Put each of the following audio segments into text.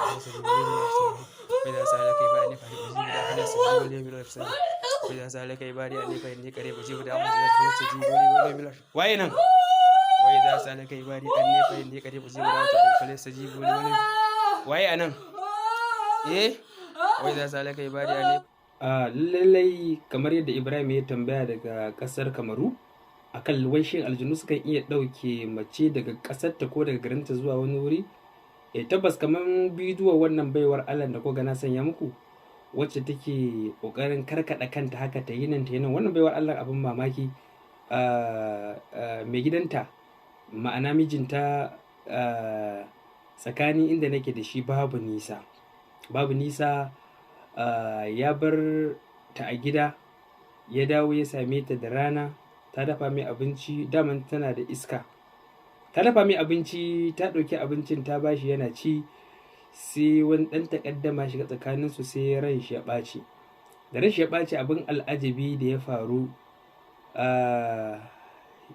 فليستجيبوا لي وليحسنوا وإذا سألك عبادي فليستجيبوا لي وليحسنوا وإذا سألك عبادي عني فإني قريب أجيب دعوة الداعي فليستجيبوا لي وليؤمنوا وين وإذا سألك عبادي عني فإني قريب أجيب دعوة الداعي فليستجيبوا لي وين وإذا سألك عبادي عني lallai kamar yadda Ibrahim ya tambaya daga kasar Kamaru akan wai shin aljanu sukan iya ɗauke mace daga ƙasarta ko daga garinta zuwa wani wuri. Tabbas kamar bidiyo wannan baiwar Allah da kuka na sanya muku wacce take ƙoƙarin karkaɗa kanta haka ta yi nan ta yi nan, wannan baiwar Allah abin mamaki. Mai gidanta ma'ana mijinta tsakanin inda nake da shi babu nisa ya bar ta a gida ya dawo ya same ta da rana ta dafa mai abinci, daman tana da iska, ta dafa mai abinci ta ɗauki abincin ta bashi yana ci, sai wani ɗan takaddama shiga tsakaninsu sai ran shi ya ɓaci. Da ran shi ya ɓaci abin al'ajabi da ya faru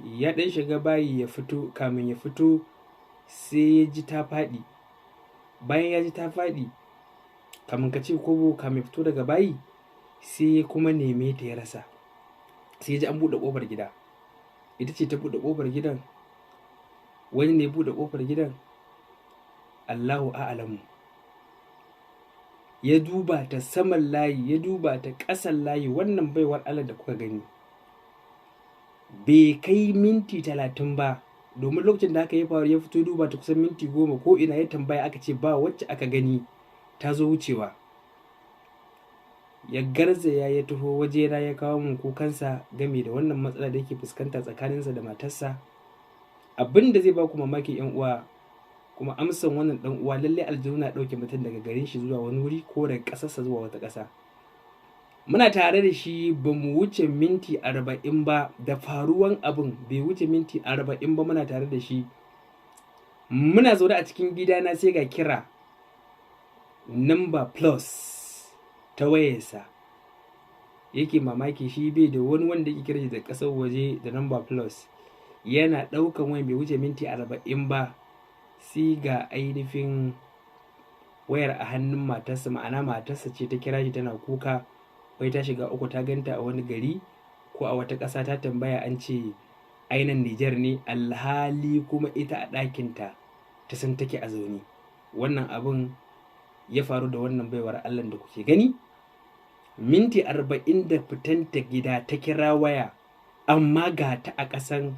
ya ɗan shiga bayi ya fito, kamin ya fito sai ya ji ta faɗi. Bayan ya ji ta faɗi kamin ka ce kobo, kamin fito daga bayi sai kuma neme ta ya rasa, sai ya ji an buɗe ƙofar gida, ita ce ta buɗe ƙofar gidan, wani ne buɗe ƙofar gidan, Allahu a'lamu. Ya duba ta saman layi, ya duba ta ƙasan layi. Wannan baiwar Allah da kuka gani bai kai minti 30 ba, domin lokacin da aka yi faru ya fito duba ta kusan minti 10, ko ina ya tambaya aka ce ba wacce aka gani ta zo wucewa. Ya garzaya ya taho wajena ya kawo min kukansa game da wannan matsala da yake fuskanta tsakaninsa da matarsa. Abin da zai ba ku mamaki yan uwa, kuma amsan wannan dan uwa, lallai aljanu na ɗauke mutum daga garin shi zuwa wani wuri ko daga ƙasarsa zuwa wata ƙasa. Muna tare da shi ba mu wuce minti 40 ba da faruwan abin, bai wuce minti 40 ba muna tare da shi. Muna zaune a cikin gidana sai ga kira number plus ta wayarsa. Yake mamaki shi bai da wani wanda yake kira shi da ƙasar waje da number plus. Yana ɗaukan wani bai wuce minti 40 ba sai ga ainihin wayar a hannun matarsa, ma'ana matarsa ce ta kira shi tana kuka wai ta shiga uku, ta ganta a wani gari ko a wata ƙasa, ta tambaya an ce ainan Nijar ne, alhali kuma ita a ɗakinta ta san take a zaune. Wannan abin ya faru da wannan baiwar Allah da kuke gani. Minti 40 da fitanta gida ta kira waya, amma ga ta a ƙasan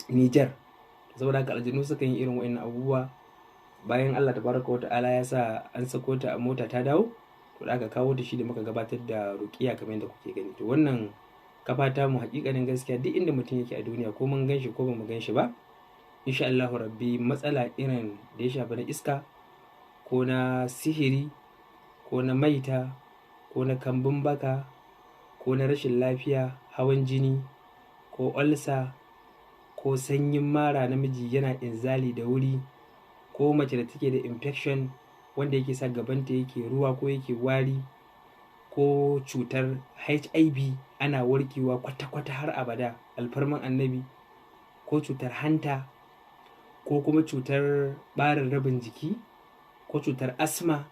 Nijar. Saboda haka aljanu sukan yi irin wa'annan abubuwa. Bayan Allah tabaraka wa ta'ala ya sa an sako ta a mota ta dawo, to da aka kawo ta shi da muka gabatar da ruqiya kamar yadda kuke gani. To wannan kafa ta mu hakikanin gaskiya duk inda mutum yake a duniya, ko mun ganshi ko bamu ganshi ba, insha Allah rabbi matsala irin da ya shafi na iska ko na sihiri ko na maita ko na kambun baka ko na rashin lafiya, hawan jini ko ulcer ko sanyin mara, namiji yana inzali da wuri, ko mace da take da infection wanda yake sa gabanta yake ruwa ko yake wari, ko cutar HIV ana warkewa kwata-kwata har abada alfarman annabi, ko cutar hanta, ko kuma cutar ɓarin rabin jiki, ko cutar asma.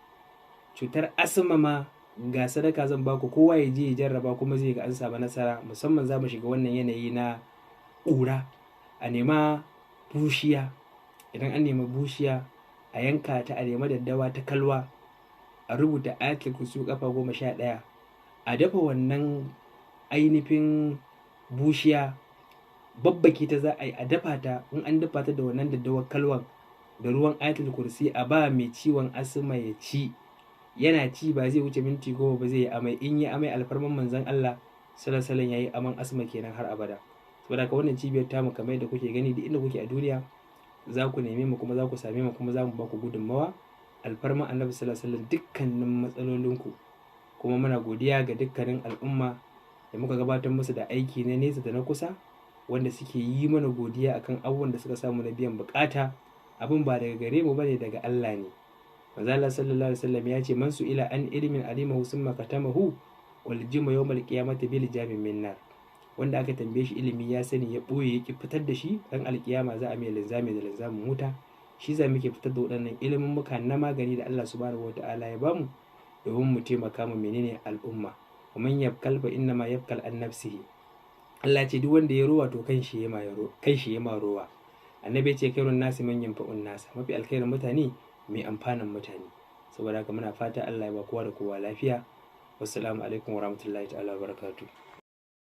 Cutar asma ma ga sadaka zan baku, kowa ya je ya jarraba kuma zai ga an samu nasara. Musamman za mu shiga wannan yanayi na ƙura, a nema bushiya, idan an nema bushiya a yanka ta, a nema daddawa ta kalwa, a rubuta ayatul kursi kafa 11, a dafa wannan ainihin bushiya, babbake ta za a yi, a dafa ta. In an dafa ta da wannan daddawar kalwan da ruwan ayatul kursi, a ba mai ciwon asma ya ci. Yana ci ba zai wuce minti 10 ba zai yi amai. In yi amai alfarman manzon Allah sallallahu alaihi wasallam yayi aman asma kenan har abada. Saboda haka wannan cibiyar tamu kamar yadda kuke gani, duk inda kuke a duniya za ku neme mu kuma za ku same mu kuma za mu ba ku gudunmawa alfarman annabi sallallahu alaihi wasallam dukkanin matsalolinku. Kuma muna godiya ga dukkanin al'umma da muka gabatar musu da aiki na nesa da na kusa, wanda suke yi mana godiya akan abubuwan da suka samu na biyan bukata. Abin ba daga gare mu bane, daga Allah ne. Manzo Allah sallallahu alaihi wasallam ya ce man su ila an ilmin alimahu summa katamahu wal jima yawmal qiyamati bil jamin min nar. Wanda aka tambaye shi ilimi ya sani ya boye ya ki fitar da shi, dan alkiyama za a mai linzami da linzamin wuta. shi za muke fitar da waɗannan ilimin muka na magani da Allah subhanahu wata'ala ya bamu domin mu taimaka mu menene al'umma. wa man yabkal fa inna ma yabkal an nafsihi. Allah ce duk wanda ya rowa to kan shi ya ma rowa. Annabi ce kairun nasi man yanfa'un nasa, mafi alkhairin mutane mai amfanin mutane. Saboda haka muna fata Allah ya ba kowa da kowa lafiya. Wassalamu alaikum warahmatullahi ta'ala wabarakatuh.